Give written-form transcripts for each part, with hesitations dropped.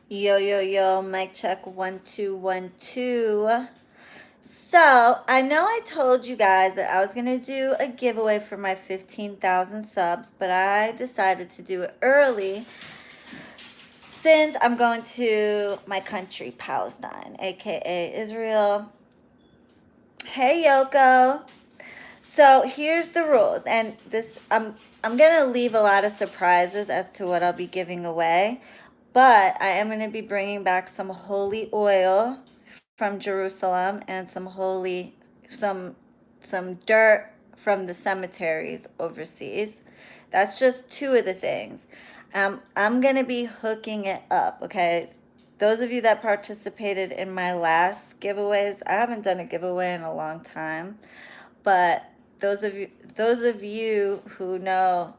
Yo, yo, yo, mic check 1 2 1 2. So, I know I told you guys that I was going to do a giveaway for my 15,000 subs, but I decided to do it early since I'm going to my country, Palestine, aka Israel. Hey, Yoko. So, here's the rules, and I'm going to leave a lot of surprises as to what I'll be giving away. But I am going to be bringing back some holy oil from Jerusalem and some dirt from the cemeteries overseas. That's just two of the things. I'm going to be hooking it up, okay? Those of you that participated in my last giveaways, I haven't done a giveaway in a long time, but those of you who know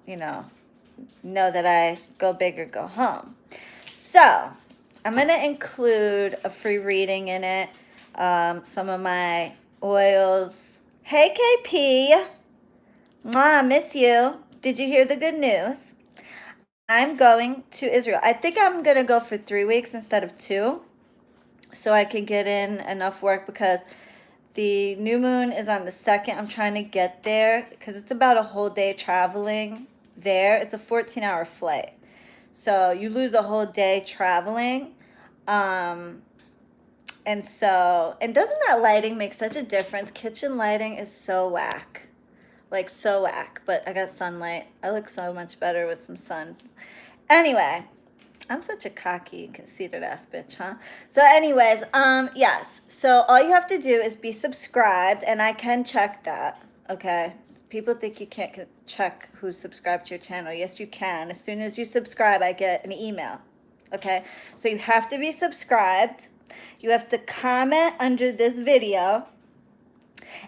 that I go big or go home. So, I'm going to include a free reading in it, some of my oils. Hey, KP. Mwah, miss you. Did you hear the good news? I'm going to Israel. I think I'm going to go for 3 weeks instead of 2, so I can get in enough work because the new moon is on the 2nd. I'm trying to get there because it's about a whole day traveling there. It's a 14-hour flight. So you lose a whole day traveling. And doesn't that lighting make such a difference? Kitchen lighting is so whack. Like, so whack. But I got sunlight. I look so much better with some sun. Anyway, I'm such a cocky, conceited ass bitch, huh? So anyways, yes. So all you have to do is be subscribed, and I can check that, okay? People think you can't check who's subscribed to your channel. Yes, you can. As soon as you subscribe, I get an email, okay? So you have to be subscribed. You have to comment under this video,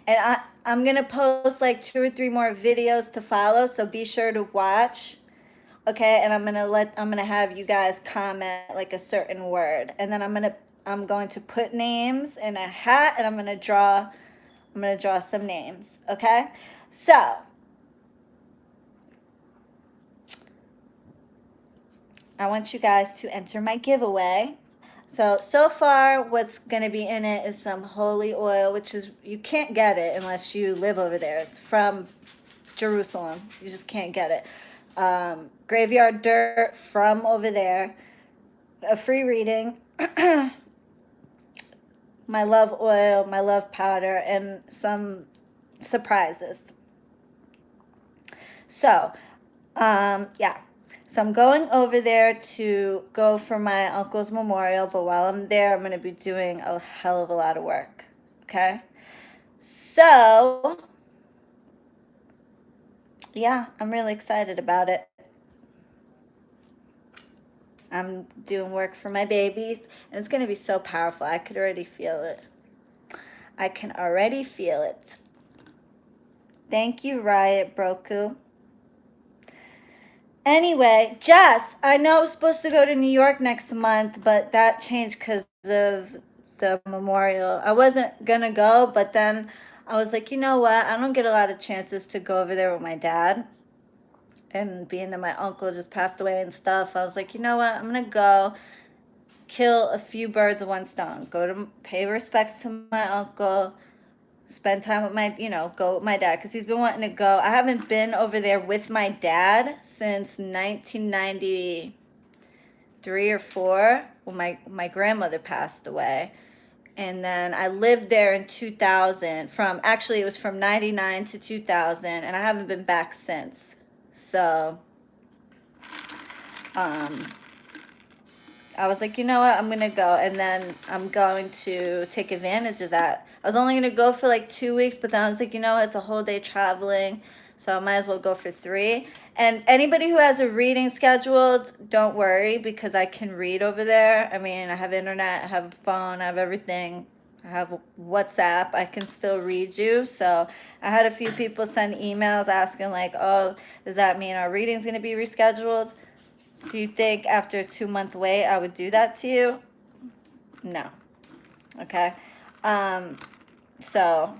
and I'm going to post like 2 or 3 more videos to follow, so be sure to watch. Okay, and I'm gonna have you guys comment like a certain word, and then I'm going to put names in a hat, and I'm gonna draw some names. Okay, so I want you guys to enter my giveaway. So far, what's gonna be in it is some holy oil, which is, you can't get it unless you live over there. It's from Jerusalem. You just can't get it. Graveyard dirt from over there. A free reading, my love oil, my love powder, and some surprises. So, yeah. So I'm going over there to go for my uncle's memorial, but while I'm there, I'm going to be doing a hell of a lot of work. Okay? So, yeah, I'm really excited about it. I'm doing work for my babies, and it's going to be so powerful. I could already feel it. I can already feel it. Thank you, Riot Broku. Anyway, Jess, I know I was supposed to go to New York next month, but that changed because of the memorial. I wasn't going to go, but then I was like, you know what? I don't get a lot of chances to go over there with my dad. And being that my uncle just passed away and stuff, I was like, you know what? I'm going to go kill a few birds with one stone. Go to pay respects to my uncle, spend time with go with my dad, because he's been wanting to go. I haven't been over there with my dad since 1993 or 4, when my grandmother passed away. And then I lived there in 2000, it was from 99 to 2000, and I haven't been back since. So, I was like, you know what, I'm going to go, and then I'm going to take advantage of that. I was only going to go for like 2 weeks, but then I was like, you know what, it's a whole day traveling, so I might as well go for 3. And anybody who has a reading scheduled, don't worry, because I can read over there. I mean, I have internet, I have a phone, I have everything. I have WhatsApp. I can still read you. So I had a few people send emails asking like, oh, does that mean our reading's going to be rescheduled? Do you think after a 2-month wait I would do that to you? No. Okay. So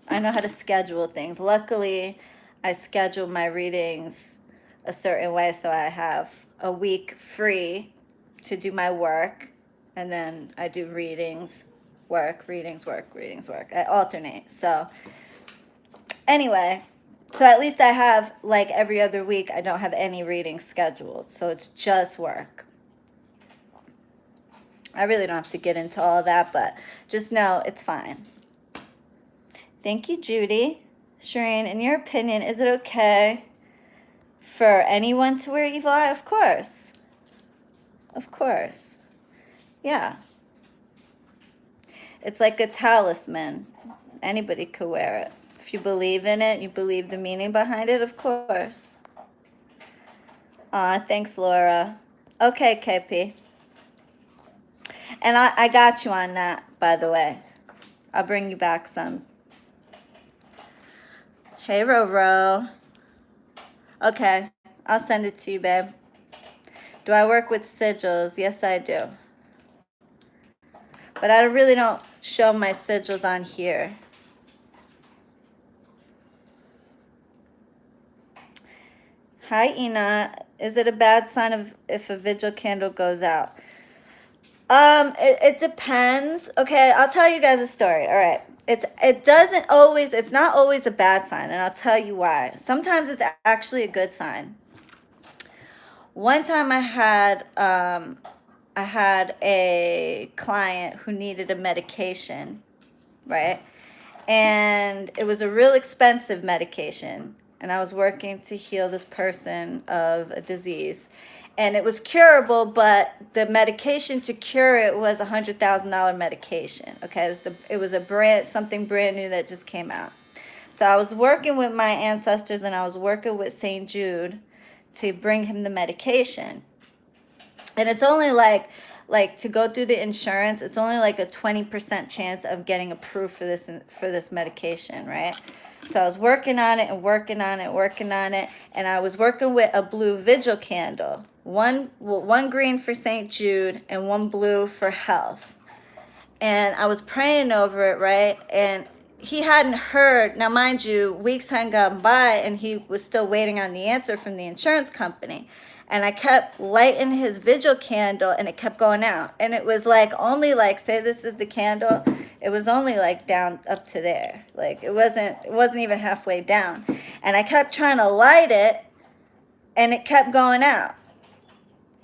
I know how to schedule things. Luckily, I schedule my readings a certain way, so I have a week free to do my work, and then I do readings, work, readings, work, readings, work. I alternate. So anyway, so at least I have, like, every other week, I don't have any readings scheduled. So it's just work. I really don't have to get into all that, but just know it's fine. Thank you, Judy. Shireen, in your opinion, is it okay for anyone to wear evil eye? Of course. Of course. Yeah. It's like a talisman. Anybody could wear it. If you believe in it, you believe the meaning behind it, of course. Aw, thanks, Laura. Okay, KP. And I got you on that, by the way. I'll bring you back some. Hey, Roro. Okay, I'll send it to you, babe. Do I work with sigils? Yes, I do. But I really don't show my sigils on here. Hi, Ina. Is it a bad sign if a vigil candle goes out? It depends. Okay, I'll tell you guys a story. All right. It's not always a bad sign, and I'll tell you why. Sometimes it's actually a good sign. One time I had a client who needed a medication, right? And it was a real expensive medication. And I was working to heal this person of a disease. And it was curable, but the medication to cure it was a $100,000 medication. Okay, it was something brand new that just came out. So I was working with my ancestors, and I was working with St. Jude to bring him the medication. And it's only like to go through the insurance, it's only like a 20% chance of getting approved for this medication, right? So I was working on it, and I was working with a blue vigil candle. One green for St. Jude and one blue for health. And I was praying over it, right? And he hadn't heard. Now, mind you, weeks hadn't gone by, and he was still waiting on the answer from the insurance company. And I kept lighting his vigil candle, and it kept going out. And it was like only like, say this is the candle, it was only like down up to there. Like it wasn't even halfway down. And I kept trying to light it, and it kept going out.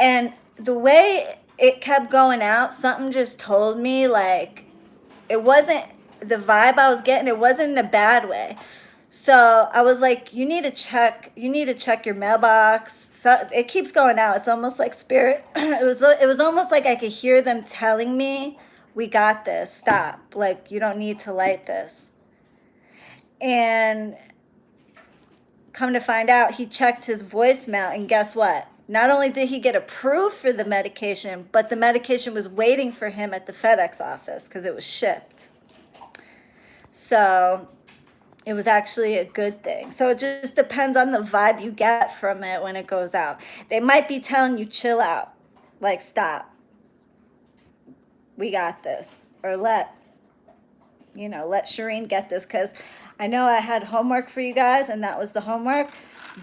And the way it kept going out, something just told me, like, it wasn't the vibe I was getting, it wasn't in a bad way. So I was like, you need to check your mailbox. So it keeps going out. It's almost like spirit. It was almost like I could hear them telling me, we got this, stop. Like, you don't need to light this. And come to find out, he checked his voicemail, and guess what? Not only did he get approved for the medication, but the medication was waiting for him at the FedEx office because it was shipped. So it was actually a good thing. So it just depends on the vibe you get from it when it goes out. They might be telling you, chill out. Like, stop. We got this. Or let Shireen get this, because I know I had homework for you guys, and that was the homework.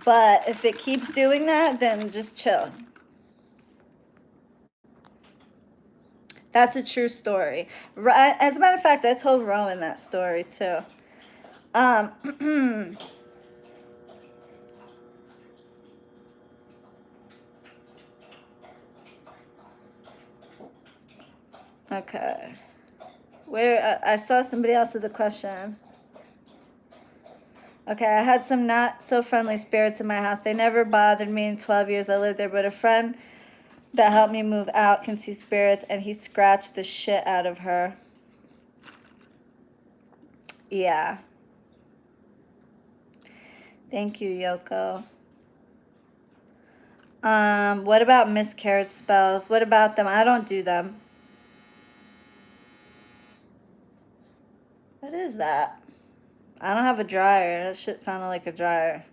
But if it keeps doing that, then just chill. That's a true story. As a matter of fact, I told Rowan that story too. Okay. Where I saw somebody else with a question. Okay, I had some not so friendly spirits in my house. They never bothered me in 12 years I lived there, but a friend that helped me move out can see spirits, and he scratched the shit out of her. Yeah. Thank you, Yoko. What about miscarriage spells? What about them? I don't do them. What is that? I don't have a dryer. That shit sounded like a dryer.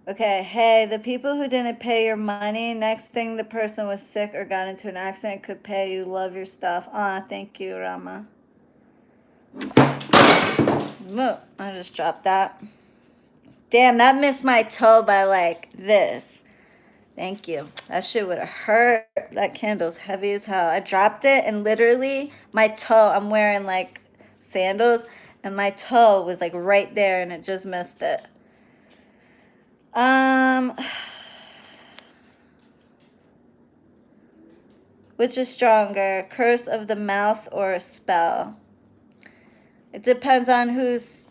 Okay, hey, the people who didn't pay your money, next thing the person was sick or got into an accident could pay you. Love your stuff. Thank you, Rama. I just dropped that. Damn, that missed my toe by like this. Thank you. That shit would have hurt. That candle's heavy as hell. I dropped it and literally my toe, I'm wearing like sandals, and my toe was like right there and it just missed it. Which is stronger, curse of the mouth or a spell? It depends on who's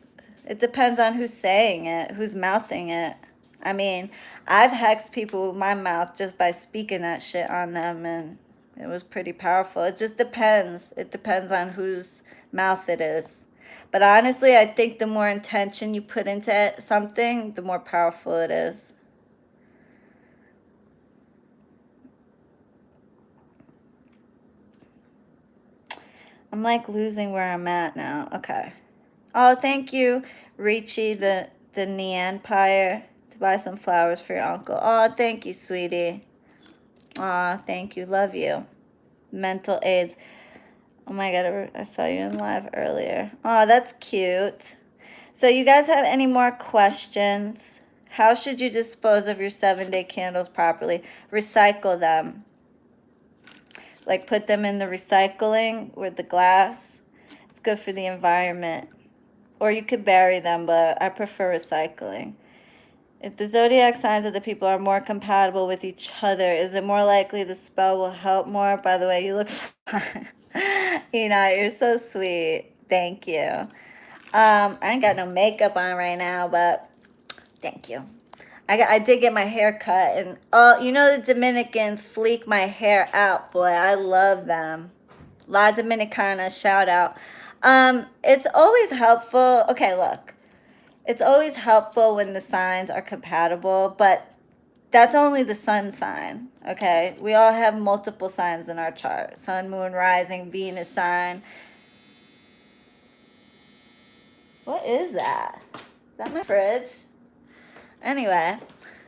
saying it, who's mouthing it. I mean, I've hexed people with my mouth just by speaking that shit on them, and it was pretty powerful. It just depends. It depends on whose mouth it is. But honestly, I think the more intention you put into something, the more powerful it is. I'm like losing where I'm at now. Okay. Oh, thank you, Richie, the Neanpire, to buy some flowers for your uncle. Oh, thank you, sweetie. Aw, thank you. Love you. Mental aids. Oh my god, I saw you in live earlier. Oh, that's cute. So you guys have any more questions? How should you dispose of your 7-day candles properly? Recycle them. Like put them in the recycling with the glass. It's good for the environment. Or you could bury them, but I prefer recycling. If the zodiac signs of the people are more compatible with each other, is it more likely the spell will help more? By the way, you look fine. You're so sweet. Thank you. I ain't got no makeup on right now, but thank you. I did get my hair cut, and the Dominicans fleek my hair out, boy. I love them. La Dominicana, shout out. It's always helpful. Okay, look. It's always helpful when the signs are compatible, but that's only the sun sign, okay? We all have multiple signs in our chart. Sun, moon, rising, Venus sign. What is that? Is that my fridge? Anyway,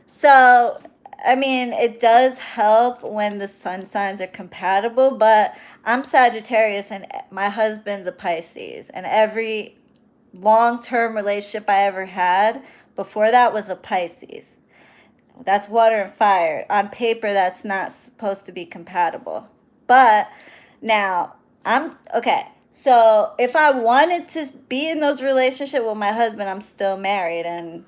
so, I mean, it does help when the sun signs are compatible, but I'm Sagittarius and my husband's a Pisces, and every long-term relationship I ever had before that was a Pisces. That's water and fire. On paper, that's not supposed to be compatible. But now, I'm okay. So if I wanted to be in those relationships with my husband, I'm still married and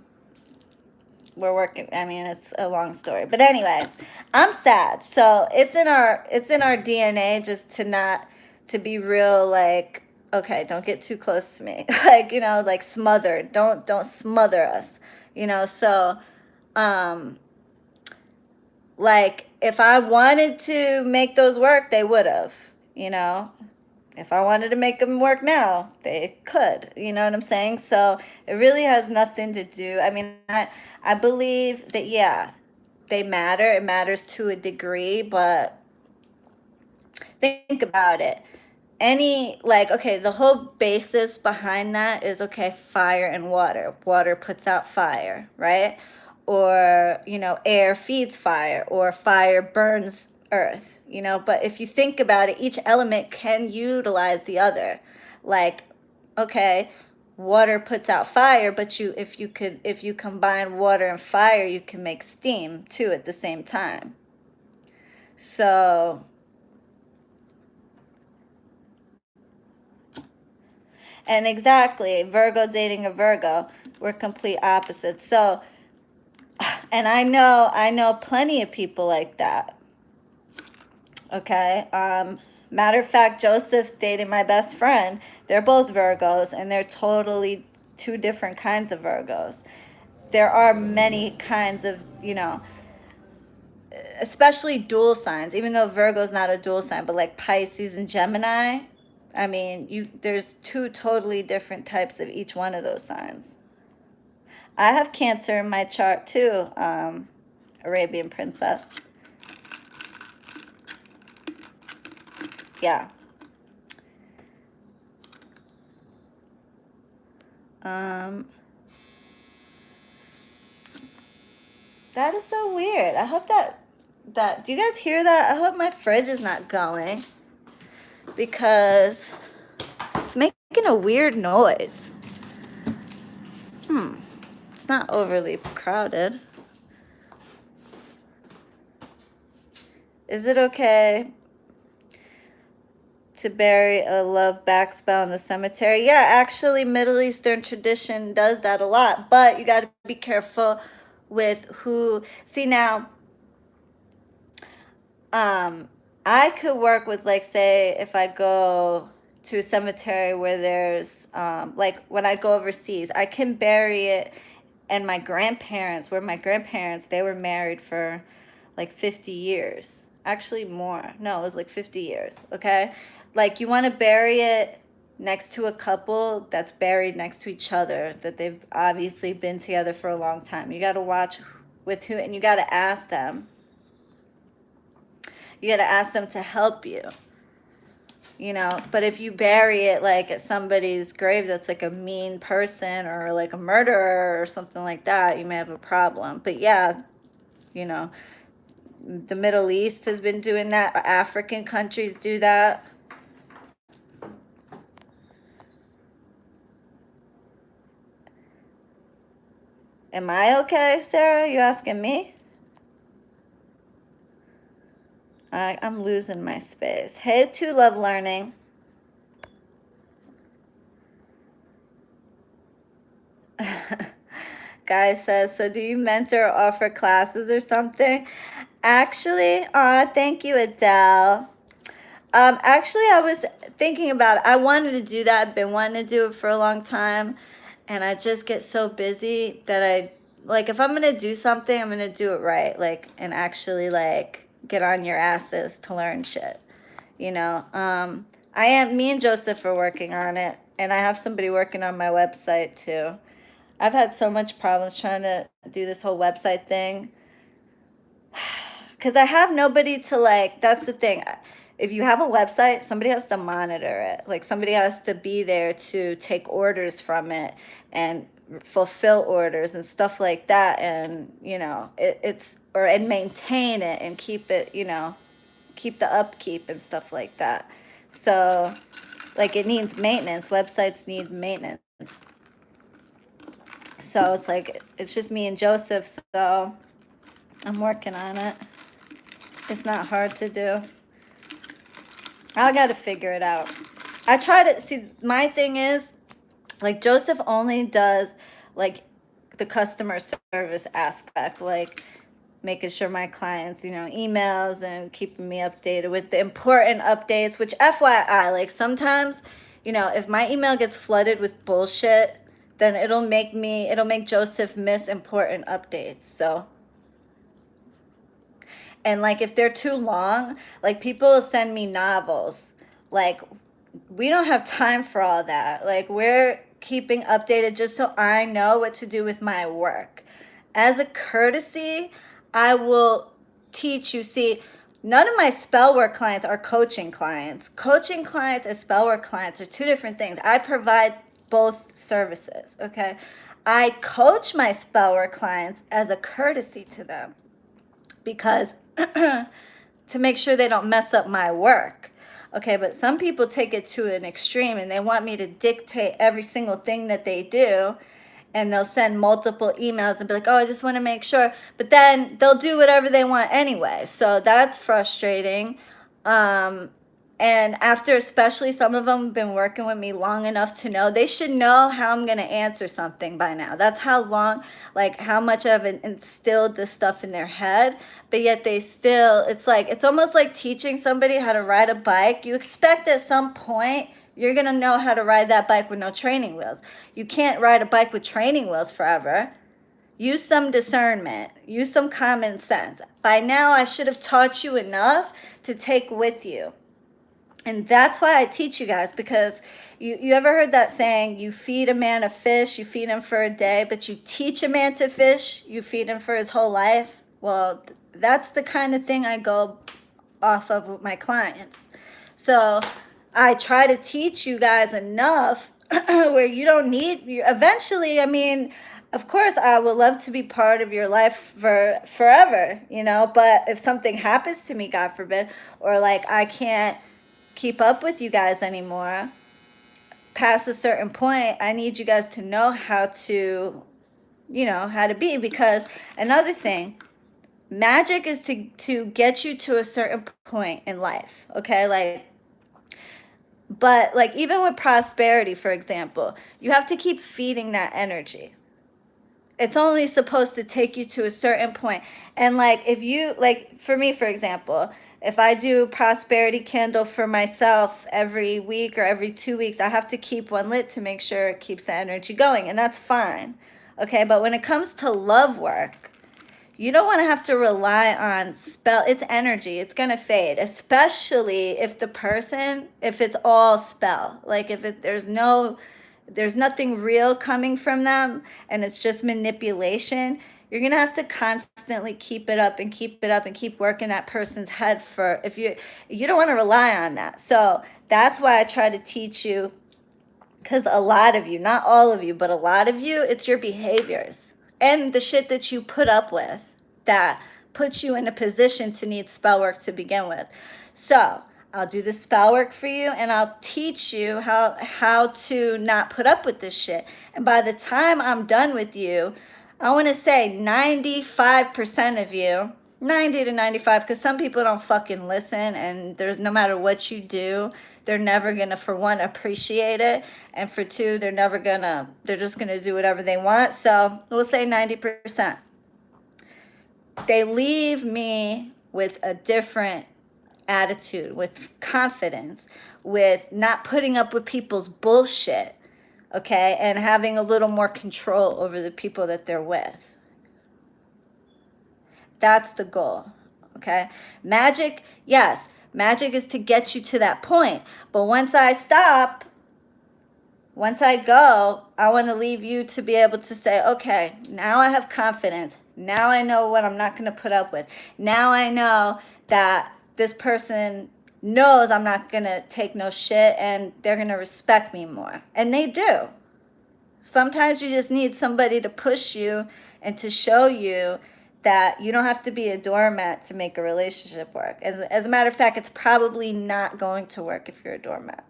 we're working. I mean, it's a long story. But anyways, I'm Sag. So it's in our DNA just to be real, like, okay, don't get too close to me. Like, like smothered. Don't smother us. So like if I wanted to make those work, they would have, if I wanted to make them work now, they could. You know what I'm saying? So it really has nothing to do. I mean, I believe that, yeah, they matter. It matters to a degree, but think about it. Okay, the whole basis behind that is, okay, fire and water. Water puts out fire, right? Or, air feeds fire, or fire burns earth, but if you think about it, each element can utilize the other. Like, okay, water puts out fire, but if you combine water and fire, you can make steam too at the same time. So, and exactly, Virgo dating a Virgo, we're complete opposites. So, and I know plenty of people like that. Okay. Matter of fact, Joseph's dating my best friend. They're both Virgos, and they're totally two different kinds of Virgos. There are many kinds of, especially dual signs, even though Virgo's not a dual sign, but like Pisces and Gemini. I mean, there's two totally different types of each one of those signs. I have Cancer in my chart too, Arabian Princess. Yeah. That is so weird. I hope that do you guys hear that? I hope my fridge is not going because it's making a weird noise. It's not overly crowded. Is it okay to bury a love backspell in the cemetery? Yeah, actually, Middle Eastern tradition does that a lot, but you got to be careful with who. See, now, I could work with, like, say, if I go to a cemetery where there's, like, when I go overseas, I can bury it. And my grandparents, they were married for like 50 years. Actually, more. No, it was like 50 years. Okay. Like, you want to bury it next to a couple that's buried next to each other, that they've obviously been together for a long time. You got to watch with who, and you got to ask them. You got to ask them to help you. But if you bury it like at somebody's grave that's like a mean person or like a murderer or something like that, you may have a problem. But yeah, the Middle East has been doing that. African countries do that. Am I okay, Sarah? You asking me? I'm losing my space. Hey, to Love Learning. Guy says, so do you mentor or offer classes or something? Actually, thank you, Adele. Actually, I was thinking about it. I wanted to do that. I've been wanting to do it for a long time. And I just get so busy that if I'm going to do something, I'm going to do it right. Like, and actually, like, get on your asses to learn shit. Me and Joseph are working on it. And I have somebody working on my website, too. I've had so much problems trying to do this whole website thing. Because I have nobody to, like, that's the thing. If you have a website, somebody has to monitor it. Like, somebody has to be there to take orders from it and fulfill orders and stuff like that. And, and maintain it and keep it, keep the upkeep and stuff like that. So, like, it needs maintenance. Websites need maintenance. So it's like, it's just me and Joseph. So I'm working on it. It's not hard to do. I got to figure it out. I try to see, my thing is, like, Joseph only does, like, the customer service aspect, like making sure my clients, emails and keeping me updated with the important updates, which FYI, like, sometimes, if my email gets flooded with bullshit, then it'll make Joseph miss important updates. So, and like, if they're too long, like, people will send me novels. Like, we don't have time for all that. Like, we're keeping updated just so I know what to do with my work. As a courtesy, I will teach you. See, none of my spell work clients are coaching clients. Coaching clients and spell work clients are two different things. I provide both services, okay? I coach my spell work clients as a courtesy to them because to make sure they don't mess up my work. Okay, but some people take it to an extreme and they want me to dictate every single thing that they do. And they'll send multiple emails and be like, oh, I just want to make sure. But then they'll do whatever they want anyway. So that's frustrating. And after, especially, some of them have been working with me long enough to know, they should know how I'm going to answer something by now. That's how long, like, how much I've instilled this stuff in their head. But yet they still, it's almost like teaching somebody how to ride a bike. You expect at some point you're going to know how to ride that bike with no training wheels. You can't ride a bike with training wheels forever. Use some discernment. Use some common sense. By now, I should have taught you enough to take with you. And that's why I teach you guys, because you ever heard that saying, you feed a man a fish, you feed him for a day, but you teach a man to fish, you feed him for his whole life? Well, that's the kind of thing I go off of with my clients. So I try to teach you guys enough where you don't need, eventually, I mean, of course, I would love to be part of your life for forever, but if something happens to me, God forbid, or like I can't keep up with you guys anymore, past a certain point, I need you guys to know how to how to be. Because another thing, magic is to get you to a certain point in life, okay? But like even with prosperity, for example, you have to keep feeding that energy. It's only supposed to take you to a certain point. And like if you, like for me, for example, if I do prosperity candle for myself every week or every 2 weeks, I have to keep one lit to make sure it keeps the energy going, and that's fine. Okay, but when it comes to love work, you don't want to have to rely on spell. It's energy. It's going to fade, especially if the person, if it's all spell. Like if there's nothing real coming from them and it's just manipulation, you're going to have to constantly keep it up and keep it up and keep working that person's head for, if you don't want to rely on that. So that's why I try to teach you, because a lot of you, not all of you, but a lot of you, it's your behaviors and the shit that you put up with that puts you in a position to need spell work to begin with. So I'll do the spell work for you, and I'll teach you how to not put up with this shit. And by the time I'm done with you, I want to say 95% of you, 90 to 95, because some people don't fucking listen, and there's, no matter what you do, they're never gonna, for one, appreciate it, and for two, they're just gonna do whatever they want. So we'll say 90%. They leave me with a different attitude, with confidence, with not putting up with people's bullshit, okay, and having a little more control over the people that they're with. That's the goal, okay? Magic, yes, magic is to get you to that point. But once I stop, once I go, I want to leave you to be able to say, okay, now I have confidence. Now I know what I'm not going to put up with. Now I know that this person knows I'm not going to take no shit, and they're going to respect me more. And they do. Sometimes you just need somebody to push you and to show you that you don't have to be a doormat to make a relationship work. As a matter of fact, it's probably not going to work if you're a doormat.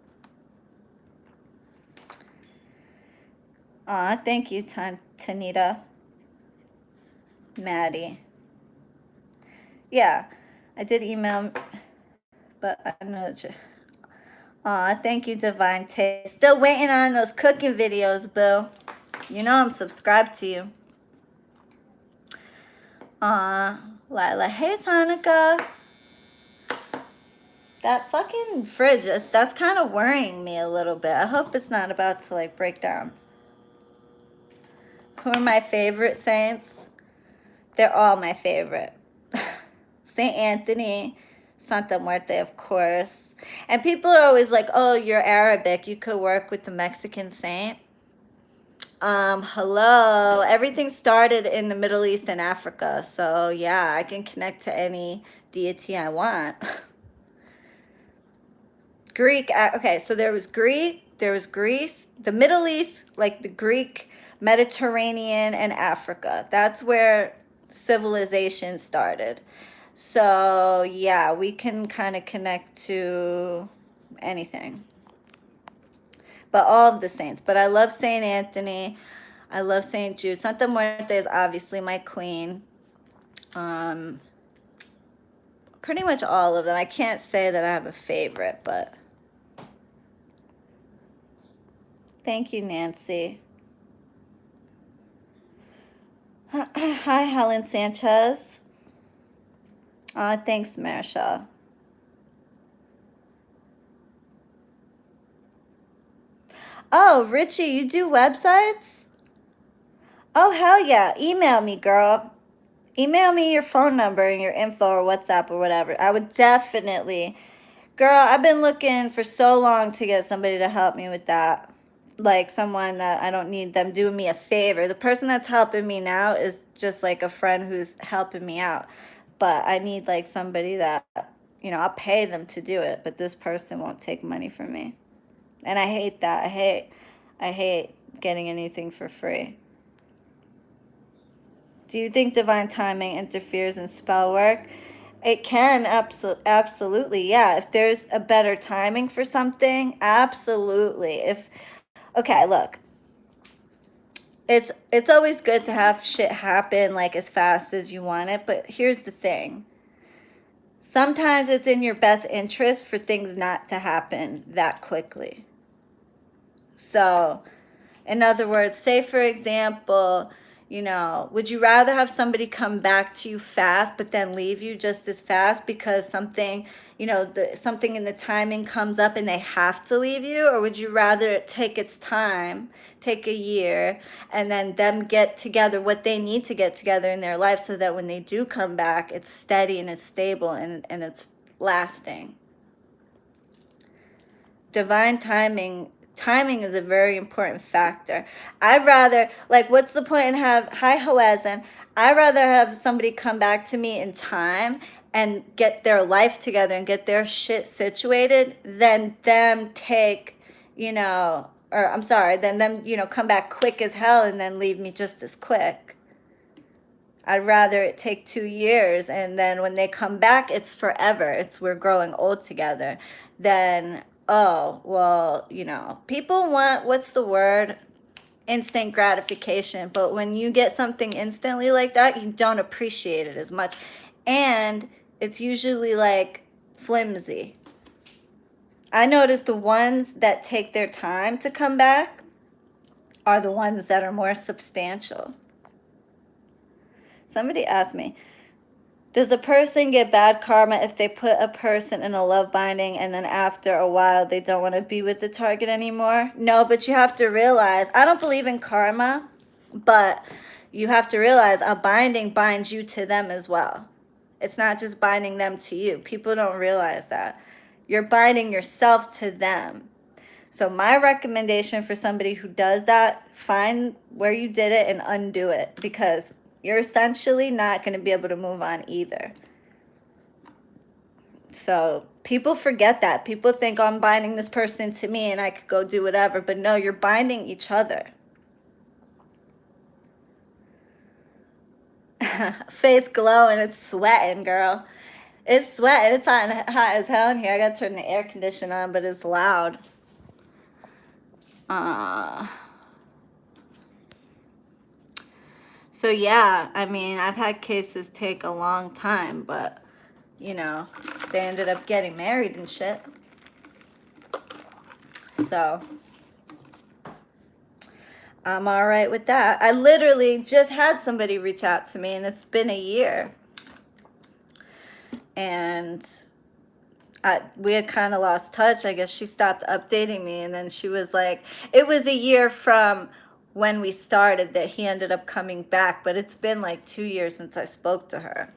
Aw, thank you, Tanita. Maddie. Yeah, I did email, but I know that you... Aw, thank you, Divine Taste. Still waiting on those cooking videos, boo. You know I'm subscribed to you. Aw, Lila. Hey, Tonica. That fucking fridge, that's kind of worrying me a little bit. I hope it's not about to, like, break down. Who are my favorite saints? They're all my favorite. Saint Anthony, Santa Muerte, of course. And people are always like, oh, you're Arabic, you could work with the Mexican saint. Hello. Everything started in the Middle East and Africa. So yeah, I can connect to any deity I want. Greek, okay, so there was Greece, the Middle East, like the Greek, Mediterranean, and Africa. That's where civilization started. So yeah, we can kind of connect to anything. But all of the saints. But I love Saint Anthony. I love Saint Jude. Santa Muerte is obviously my queen. Pretty much all of them. I can't say that I have a favorite, but thank you, Nancy. Hi, Helen Sanchez. Thanks, Marisha. Oh, Richie, you do websites? Oh, hell yeah. Email me, girl. Email me your phone number and your info or WhatsApp or whatever. I would definitely. Girl, I've been looking for so long to get somebody to help me with that. Like someone that I don't need them doing me a favor. The person that's helping me now is just like a friend who's helping me out. But I need like somebody that, I'll pay them to do it, but this person won't take money from me. And I hate that. I hate getting anything for free. Do you think divine timing interferes in spell work? It can, absolutely, yeah. If there's a better timing for something, absolutely. Okay, look. it's always good to have shit happen like as fast as you want it, but here's the thing. Sometimes it's in your best interest for things not to happen that quickly. So, in other words, say for example, would you rather have somebody come back to you fast but then leave you just as fast because something, something in the timing comes up and they have to leave you? Or would you rather it take its time, take a year, and then them get together what they need to get together in their life so that when they do come back, it's steady and it's stable and it's lasting? Divine timing is a very important factor. I'd rather, like, what's the point in hi Hoazin, I'd rather have somebody come back to me in time and get their life together and get their shit situated than them or I'm sorry, than them, come back quick as hell and then leave me just as quick. I'd rather it take 2 years and then when they come back, it's forever. We're growing old together. Then, oh, well, people want, what's the word? Instant gratification. But when you get something instantly like that, you don't appreciate it as much. And it's usually like flimsy. I notice the ones that take their time to come back are the ones that are more substantial. Somebody asked me, does a person get bad karma if they put a person in a love binding and then after a while they don't want to be with the target anymore? No, but you have to realize, I don't believe in karma, but you have to realize a binding binds you to them as well. It's not just binding them to you. People don't realize that. You're binding yourself to them. So my recommendation for somebody who does that, find where you did it and undo it, because you're essentially not going to be able to move on either. So people forget that. People think, oh, I'm binding this person to me and I could go do whatever. But no, you're binding each other. Face glowing, it's sweating, girl. It's sweating. It's hot as hell in here. I got to turn the air conditioner on, but it's loud. So yeah, I mean, I've had cases take a long time, but they ended up getting married and shit. So I'm all right with that. I literally just had somebody reach out to me and it's been a year. And we had kind of lost touch. I guess she stopped updating me, and then she was like, it was a year from when we started that he ended up coming back, but it's been like 2 years since I spoke to her.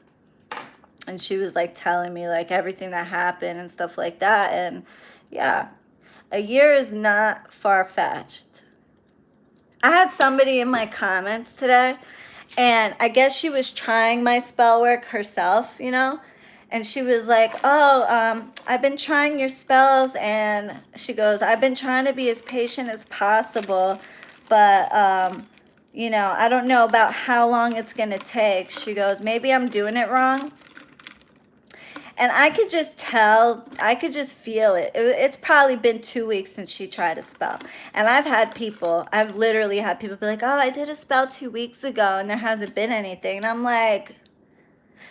And she was like telling me like everything that happened and stuff like that. And yeah, a year is not far-fetched. I had somebody in my comments today, and I guess she was trying my spell work herself, and she was like, oh, I've been trying your spells, and she goes, I've been trying to be as patient as possible, but, I don't know about how long it's going to take. She goes, maybe I'm doing it wrong. And I could just tell, I could just feel it. It's probably been 2 weeks since she tried a spell. And I've literally had people be like, oh, I did a spell 2 weeks ago, and there hasn't been anything. And I'm like...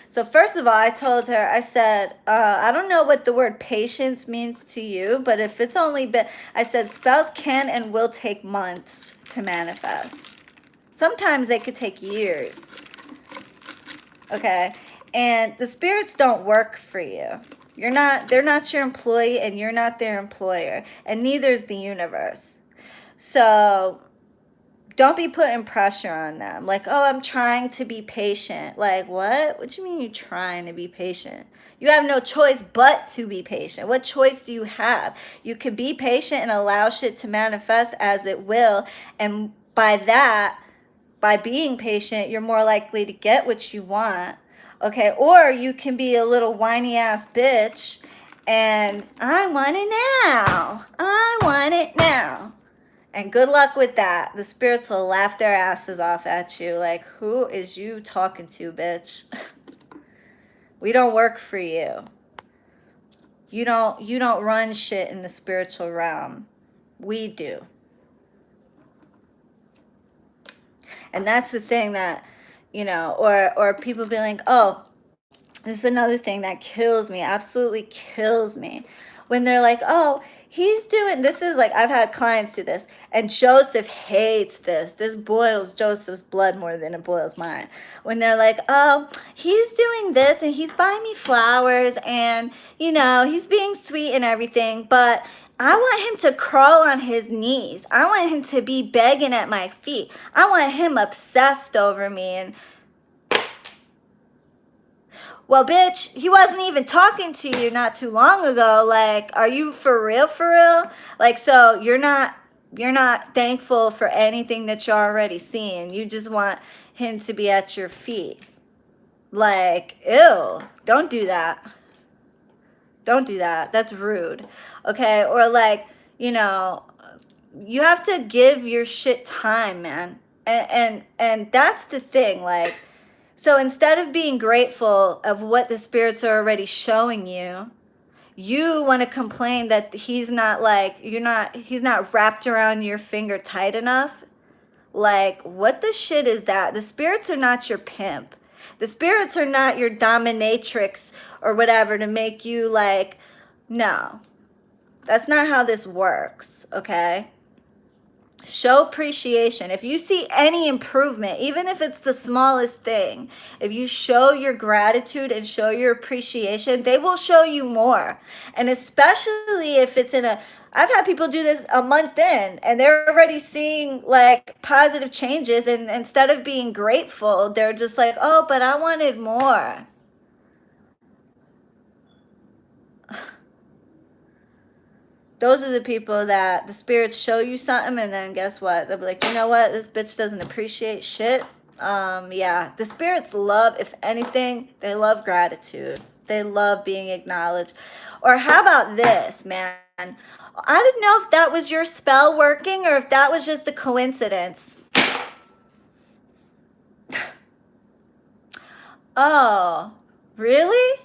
So first of all, I told her, I said, I don't know what the word patience means to you, but if it's only been, I said, spells can and will take months to manifest. Sometimes they could take years. Okay? And the spirits don't work for you. They're not your employee and you're not their employer. And neither is the universe. So... don't be putting pressure on them. Like, oh, I'm trying to be patient. Like, what? What do you mean you're trying to be patient? You have no choice but to be patient. What choice do you have? You could be patient and allow shit to manifest as it will. And by being patient, you're more likely to get what you want. Okay? Or you can be a little whiny ass bitch and I want it now. I want it now. And good luck with that. The spirits will laugh their asses off at you. Like, who is you talking to, bitch? We don't work for you. You don't run shit in the spiritual realm. We do. And that's the thing that, or people be like, oh, this is another thing that kills me, absolutely kills me. When they're like, oh, he's doing this, is like, I've had clients do this, and Joseph hates this. This boils Joseph's blood more than it boils mine. When they're like, oh, he's doing this and he's buying me flowers and, he's being sweet and everything, but I want him to crawl on his knees. I want him to be begging at my feet. I want him obsessed over me. And well, bitch, he wasn't even talking to you not too long ago. Like, are you for real, for real? Like, so you're not thankful for anything that you're already seeing. You just want him to be at your feet. Like, ew, don't do that. Don't do that. That's rude. Okay? Or like, you have to give your shit time, man. And that's the thing, like, so instead of being grateful of what the spirits are already showing you, you want to complain that he's not he's not wrapped around your finger tight enough. Like, what the shit is that? The spirits are not your pimp. The spirits are not your dominatrix or whatever to make you like, no. That's not how this works, okay? Show appreciation. If you see any improvement, even if it's the smallest thing, if you show your gratitude and show your appreciation, they will show you more. And especially if it's I've had people do this a month in and they're already seeing like positive changes, and instead of being grateful, they're just like, oh, but I wanted more. Those are the people that the spirits show you something, and then guess what? They'll be like, you know what? This bitch doesn't appreciate shit. Yeah, the spirits love, if anything, they love gratitude. They love being acknowledged. Or how about this, man? I didn't know if that was your spell working or if that was just a coincidence. Oh, really?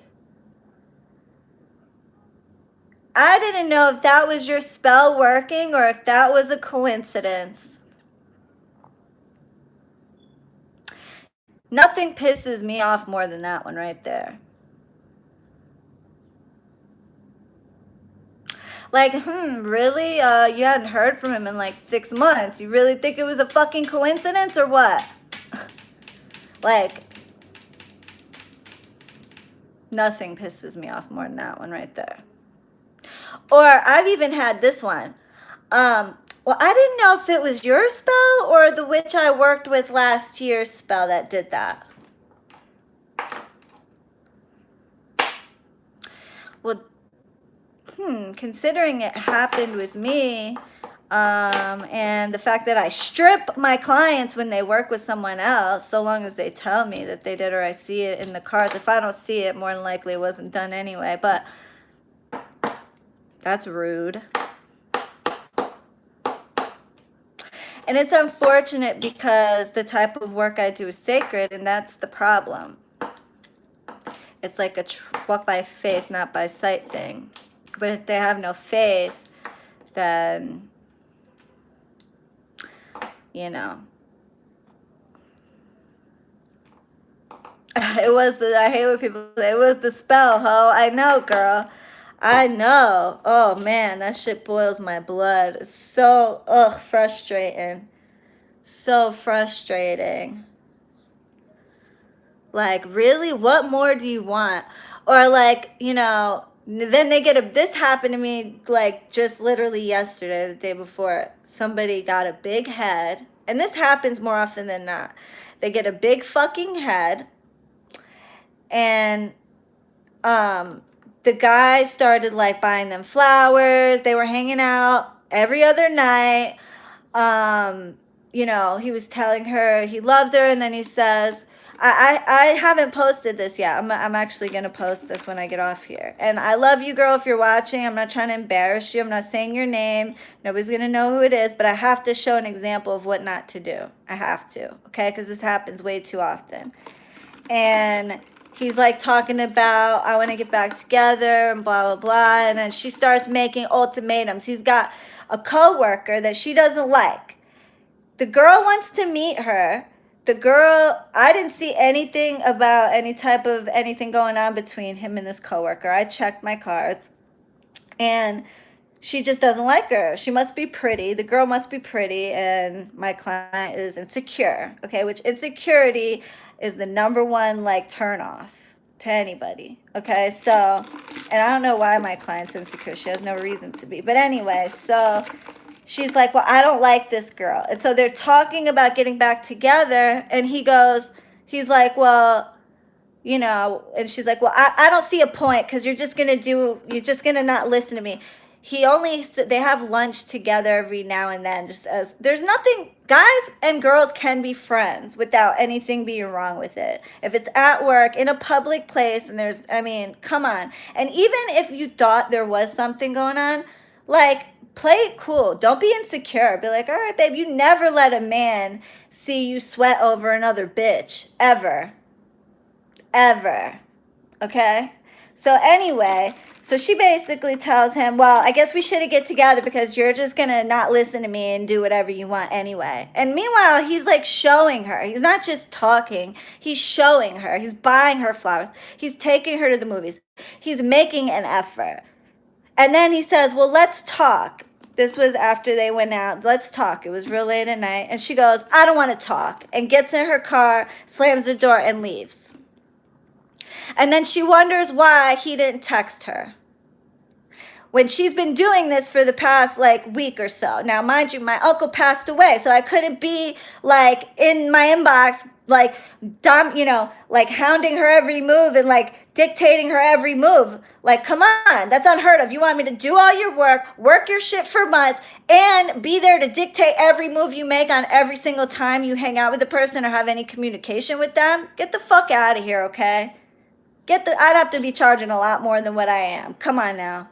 I didn't know if that was your spell working or if that was a coincidence. Nothing pisses me off more than that one right there. Like, really? You hadn't heard from him in like 6 months. You really think it was a fucking coincidence or what? Like, nothing pisses me off more than that one right there. Or I've even had this one. Well, I didn't know if it was your spell or the witch I worked with last year's spell that did that. Well, considering it happened with me, and the fact that I strip my clients when they work with someone else, so long as they tell me that they did or I see it in the cards. If I don't see it, more than likely it wasn't done anyway, but that's rude. And it's unfortunate because the type of work I do is sacred, and that's the problem. It's like a walk by faith, not by sight thing. But if they have no faith, then, it was I hate when people say, it was the spell, ho. I know, girl. I know. Oh, man, that shit boils my blood. It's so, frustrating. So frustrating. Like, really? What more do you want? Or, like, then they this happened to me, like, just literally yesterday, the day before. Somebody got a big head. And this happens more often than not. They get a big fucking head. And, the guy started like buying them flowers. They were hanging out every other night. He was telling her he loves her, and then he says, I haven't posted this yet. I'm actually going to post this when I get off here. And I love you, girl, if you're watching. I'm not trying to embarrass you. I'm not saying your name. Nobody's going to know who it is, but I have to show an example of what not to do. I have to, okay? Because this happens way too often. And he's like talking about, I want to get back together and blah, blah, blah. And then she starts making ultimatums. He's got a coworker that she doesn't like. The girl wants to meet her. the girl, I didn't see anything about any type of anything going on between him and this coworker. I checked my cards, and she just doesn't like her. She must be pretty. The girl must be pretty, and my client is insecure. Okay, which insecurity is the number one like turn off to anybody. Okay, so, and I don't know why my client's insecure. She has no reason to be. But anyway, so she's like, well, I don't like this girl. And so they're talking about getting back together, and he's like, well, you know, and she's like, well, I don't see a point, because you're just going to not listen to me. They have lunch together every now and then, just as there's nothing, guys and girls can be friends without anything being wrong with it. If it's at work, in a public place, and come on. And even if you thought there was something going on, like, play it cool. Don't be insecure. Be like, all right, babe, you never let a man see you sweat over another bitch, ever. Ever. Okay? So anyway, so she basically tells him, well, I guess we should get together because you're just going to not listen to me and do whatever you want anyway. And meanwhile, he's like showing her. He's not just talking. He's showing her. He's buying her flowers. He's taking her to the movies. He's making an effort. And then he says, well, let's talk. This was after they went out. Let's talk. It was real late at night. And she goes, I don't want to talk. And gets in her car, slams the door, and leaves. And then she wonders why he didn't text her, when she's been doing this for the past week or so. Now, mind you, my uncle passed away, so I couldn't be in my inbox hounding her every move and dictating her every move. Come on, that's unheard of. You want me to do all your work your shit for months, and be there to dictate every move you make on every single time you hang out with a person or have any communication with them? Get the fuck out of here, okay? I'd have to be charging a lot more than what I am. Come on now.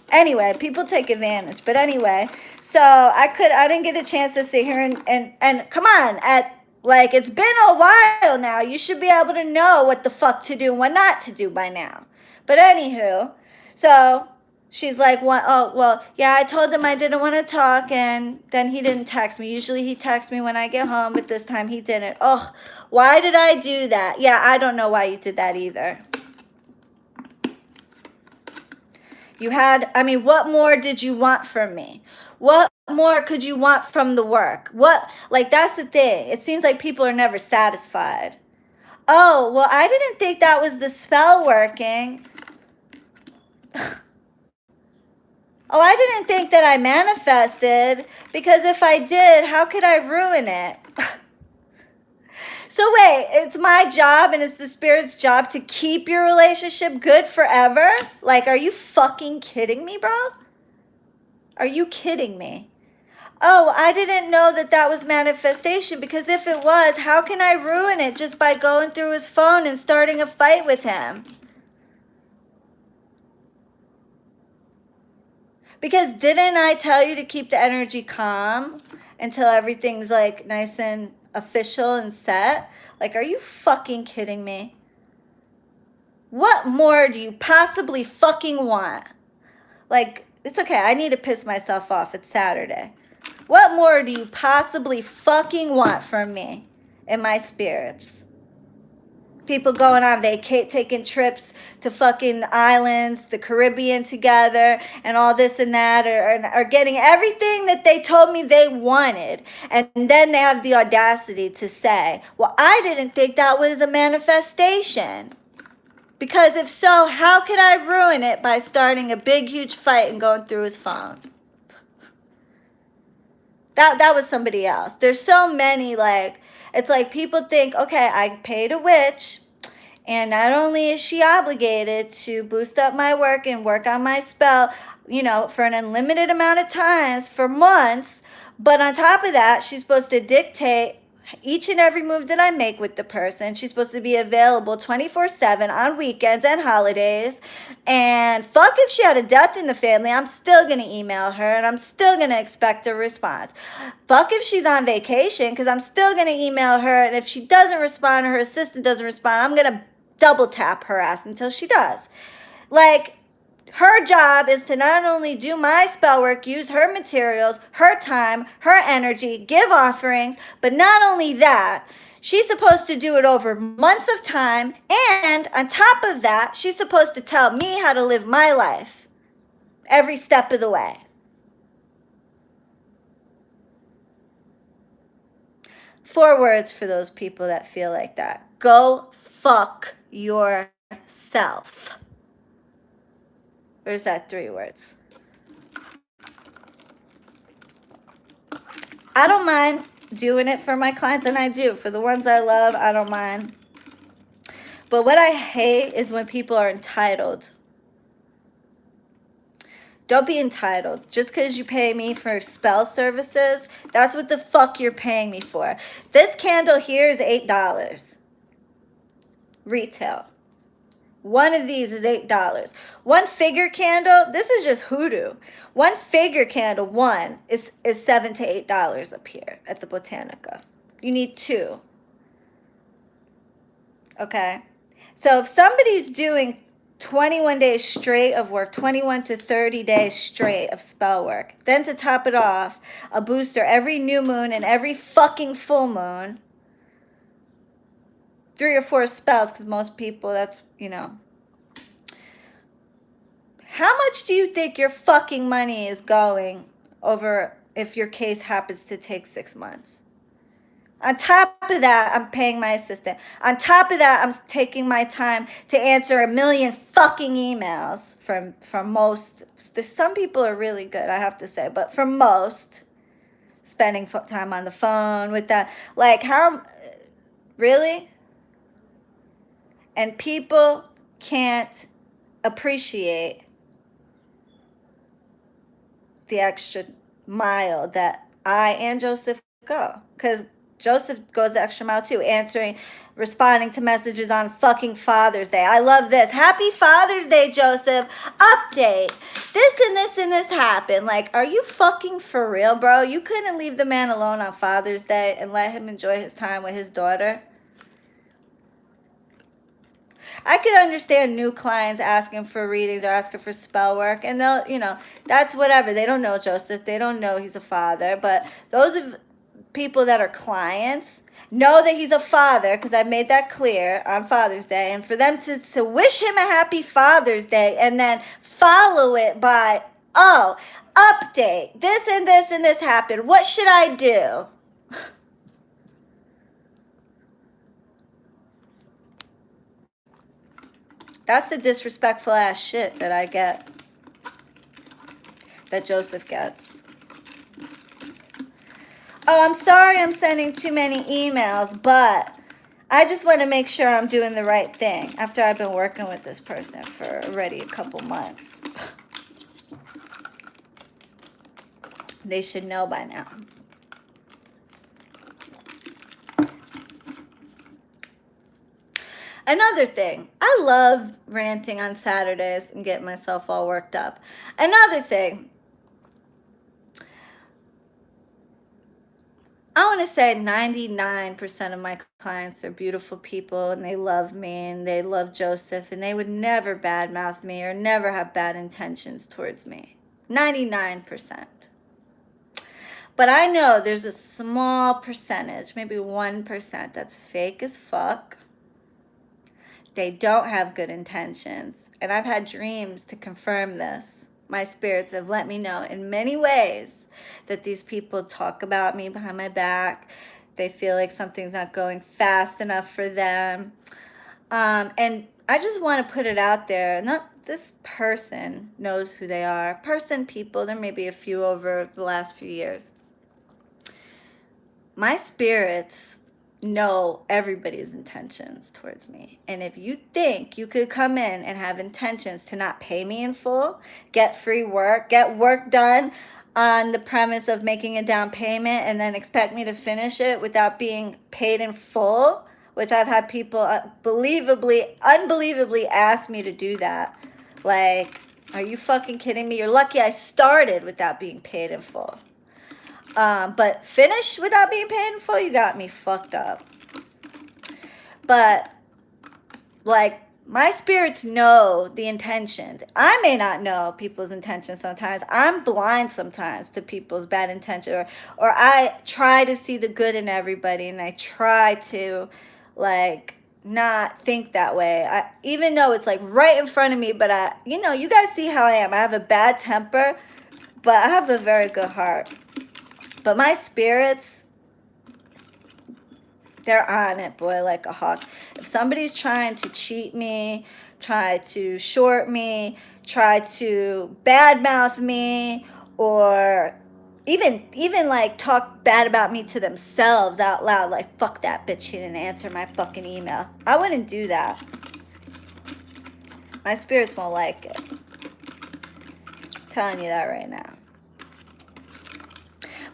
Anyway, people take advantage. But anyway, so I didn't get a chance to sit here and come on, it's been a while now. You should be able to know what the fuck to do and what not to do by now. But anywho, so she's like, well, yeah, I told him I didn't want to talk, and then he didn't text me. Usually he texts me when I get home, but this time he didn't. Oh, why did I do that? Yeah, I don't know why you did that either. What more did you want from me? What more could you want from the work? That's the thing. It seems like people are never satisfied. Oh, well, I didn't think that was the spell working. Oh, I didn't think that I manifested, because if I did, how could I ruin it? So wait, it's my job and it's the spirit's job to keep your relationship good forever? Are you fucking kidding me, bro? Are you kidding me? Oh, I didn't know that was manifestation, because if it was, how can I ruin it just by going through his phone and starting a fight with him? Because didn't I tell you to keep the energy calm until everything's nice and official and set? Are you fucking kidding me? What more do you possibly fucking want? It's okay. I need to piss myself off. It's Saturday. What more do you possibly fucking want from me and my spirits? People going on taking trips to fucking islands, the Caribbean together, and all this and that, are getting everything that they told me they wanted. And then they have the audacity to say, well, I didn't think that was a manifestation. Because if so, how could I ruin it by starting a big, huge fight and going through his phone? That was somebody else. There's so many, it's people think, okay, I paid a witch, and not only is she obligated to boost up my work and work on my spell, for an unlimited amount of times for months, but on top of that, she's supposed to dictate each and every move that I make with the person. She's supposed to be available 24/7 on weekends and holidays. And fuck if she had a death in the family, I'm still going to email her and I'm still going to expect a response. Fuck if she's on vacation, because I'm still going to email her. And if she doesn't respond or her assistant doesn't respond, I'm going to double tap her ass until she does. Her job is to not only do my spell work, use her materials, her time, her energy, give offerings, but not only that, she's supposed to do it over months of time. And on top of that, she's supposed to tell me how to live my life every step of the way. Four words for those people that feel like that. Go fuck yourself. Or is that 3 words? I don't mind doing it for my clients, and I do. For the ones I love, I don't mind. But what I hate is when people are entitled. Don't be entitled. Just because you pay me for spell services, that's what the fuck you're paying me for. This candle here is $8. Retail. One of these is $8. One figure candle, this is just hoodoo. One figure candle, one, is $7 to $8 up here at the Botanica. You need 2. Okay? So if somebody's doing 21 days straight of work, 21 to 30 days straight of spell work, then to top it off, a booster every new moon and every fucking full moon, 3 or 4 spells, because most people, that's, you know. How much do you think your fucking money is going over if your case happens to take 6 months? On top of that, I'm paying my assistant. On top of that, I'm taking my time to answer a million fucking emails from most. There's some people are really good, I have to say, but for most, spending time on the phone with that. Like, how, really? And people can't appreciate the extra mile that I and Joseph go. Because Joseph goes the extra mile too, responding to messages on fucking Father's Day. I love this. Happy Father's Day, Joseph. Update. This and this and this happened. Like, are you fucking for real, bro? You couldn't leave the man alone on Father's Day and let him enjoy his time with his daughter? I could understand new clients asking for readings or asking for spell work, and they'll, you know, that's whatever. They don't know Joseph. They don't know he's a father. But those of people that are clients know that he's a father, because I made that clear on Father's Day. And for them to wish him a happy Father's Day and then follow it by, oh, update, this and this and this happened. What should I do? That's the disrespectful ass shit that I get, that Joseph gets. Oh, I'm sorry I'm sending too many emails, but I just want to make sure I'm doing the right thing after I've been working with this person for already a couple months. They should know by now. Another thing, I love ranting on Saturdays and getting myself all worked up. Another thing, I want to say 99% of my clients are beautiful people, and they love me and they love Joseph, and they would never badmouth me or never have bad intentions towards me. 99%. But I know there's a small percentage, maybe 1%, that's fake as fuck. They don't have good intentions. And I've had dreams to confirm this. My spirits have let me know in many ways that these people talk about me behind my back. They feel like something's not going fast enough for them. And I just want to put it out there. Not this person knows who they are. People, there may be a few over the last few years. My spirits know everybody's intentions towards me. And if you think you could come in and have intentions to not pay me in full, get free work, get work done on the premise of making a down payment and then expect me to finish it without being paid in full, which I've had people unbelievably ask me to do that. Like, are you fucking kidding me? You're lucky I started without being paid in full. But finish without being paid in full, you got me fucked up. But, like, My spirits know the intentions. I may not know people's intentions sometimes. I'm blind sometimes to people's bad intention, or I try to see the good in everybody, and I try to like not think that way. Even though it's like right in front of me, but you guys see how I am. I have a bad temper, but I have a very good heart. But my spirits, they're on it, boy, like a hawk. If somebody's trying to cheat me, try to short me, try to badmouth me, or even like talk bad about me to themselves out loud, like fuck that bitch, she didn't answer my fucking email, I wouldn't do that. My spirits won't like it. I'm telling you that right now.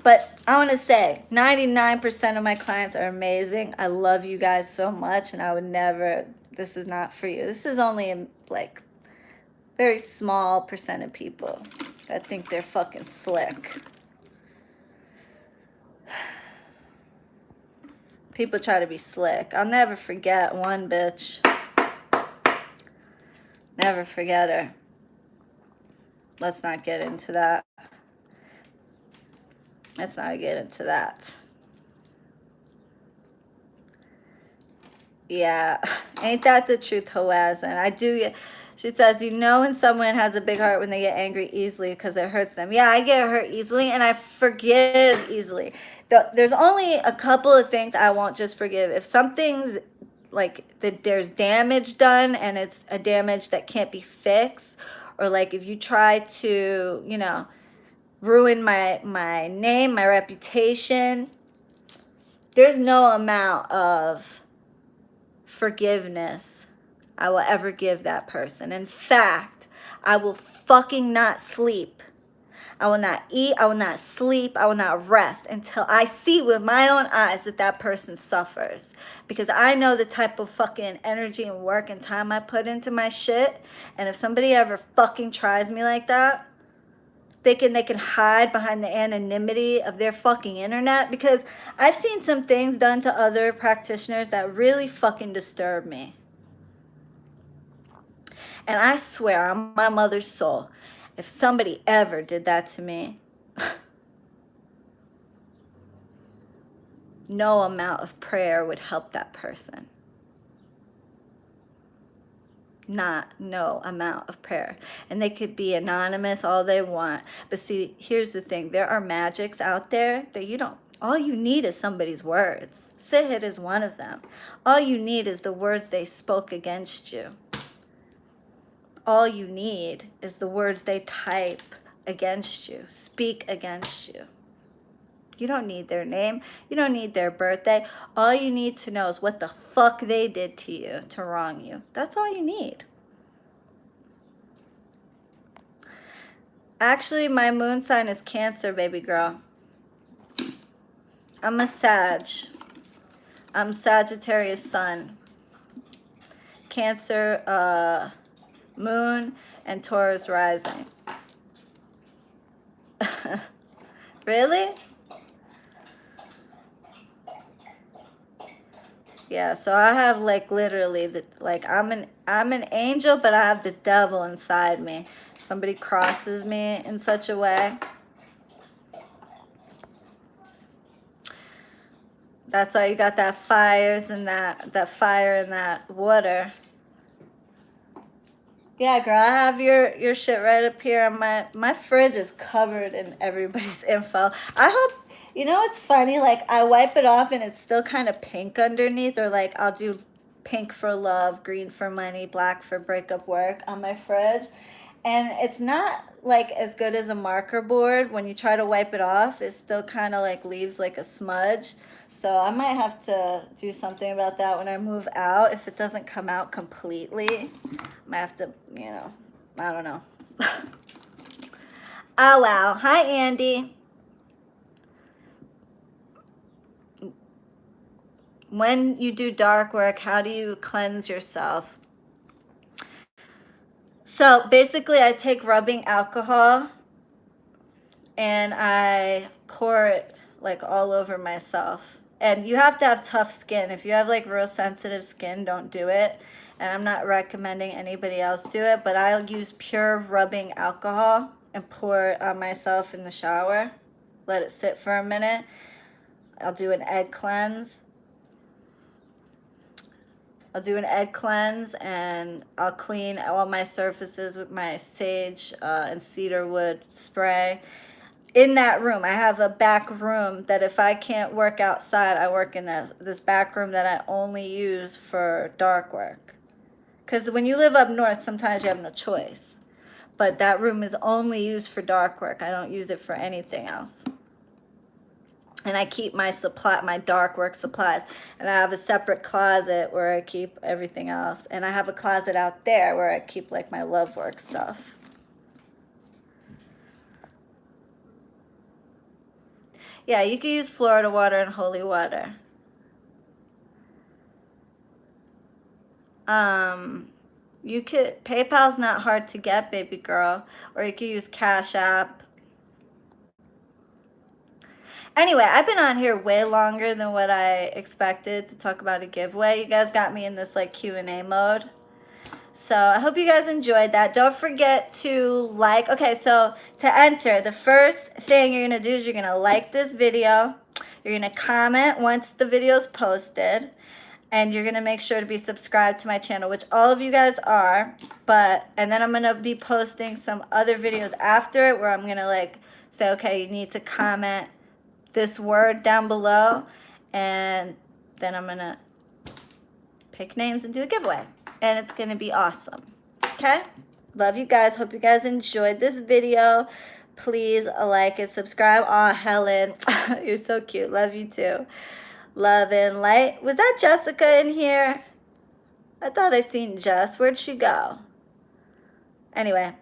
But I want to say 99% of my clients are amazing. I love you guys so much, and I would never, this is not for you. This is only a like very small percent of people that think they're fucking slick. People try to be slick. I'll never forget one bitch. Never forget her. Let's not get into that. Let's not get into that. Yeah, ain't that the truth, Hoazin? I do. She says, you know when someone has a big heart when they get angry easily because it hurts them. Yeah, I get hurt easily, and I forgive easily. There's only a couple of things I won't just forgive. If something's like there's damage done, and it's a damage that can't be fixed, or like if you try to, ruin my name, my reputation, there's no amount of forgiveness I will ever give that person. In fact, I will fucking not sleep. I will not eat. I will not sleep. I will not rest until I see with my own eyes that that person suffers. Because I know the type of fucking energy and work and time I put into my shit. And if somebody ever fucking tries me like that, thinking they can hide behind the anonymity of their fucking internet, because I've seen some things done to other practitioners that really fucking disturb me. And I swear on my mother's soul, if somebody ever did that to me, no amount of prayer would help that person. No amount of prayer. And they could be anonymous all they want. But see, here's the thing. There are magics out there that all you need is somebody's words. Sihit is one of them. All you need is the words they spoke against you. All you need is the words they type against you, speak against you. You don't need their name. You don't need their birthday. All you need to know is what the fuck they did to you to wrong you. That's all you need. Actually, my moon sign is Cancer, baby girl. I'm a Sag. I'm Sagittarius sun. Cancer moon and Taurus rising. Really? Yeah, so I have like literally I'm an angel, but I have the devil inside me. Somebody crosses me in such a way. That's why you got that fires and that fire and that water. Yeah, girl, I have your shit right up here. On my fridge is covered in everybody's info. I hope, it's funny, like I wipe it off and it's still kind of pink underneath, or like I'll do pink for love, green for money, black for breakup work on my fridge. And it's not like as good as a marker board. When you try to wipe it off, it still kind of like leaves like a smudge. So I might have to do something about that when I move out. If it doesn't come out completely, I might have to, I don't know. Oh, wow. Hi, Andy. When you do dark work, how do you cleanse yourself? So basically, I take rubbing alcohol and I pour it like all over myself. And you have to have tough skin. If you have like real sensitive skin, don't do it. And I'm not recommending anybody else do it, but I'll use pure rubbing alcohol and pour it on myself in the shower. Let it sit for a minute. I'll do an egg cleanse. And I'll clean all my surfaces with my sage and cedarwood spray. In that room, I have a back room that if I can't work outside, I work in this back room that I only use for dark work. Because when you live up north, sometimes you have no choice. But that room is only used for dark work. I don't use it for anything else. And I keep my dark work supplies. And I have a separate closet where I keep everything else. And I have a closet out there where I keep like my love work stuff. Yeah, you can use Florida water and holy water. You could, PayPal's not hard to get, baby girl. Or you could use Cash App. Anyway, I've been on here way longer than what I expected to talk about a giveaway. You guys got me in this like Q&A mode. So I hope you guys enjoyed that. Don't forget to like. Okay, so to enter, the first thing you're going to do is you're going to like this video. You're going to comment once the video is posted. And you're going to make sure to be subscribed to my channel, which all of you guys are. And then I'm going to be posting some other videos after it where I'm going to like say, okay, you need to comment this word down below. And then I'm going to pick names and do a giveaway. And it's going to be awesome. Okay? Love you guys. Hope you guys enjoyed this video. Please like and subscribe. Aw, Helen, you're so cute. Love you too. Love and light. Was that Jessica in here? I thought I seen Jess. Where'd she go? Anyway,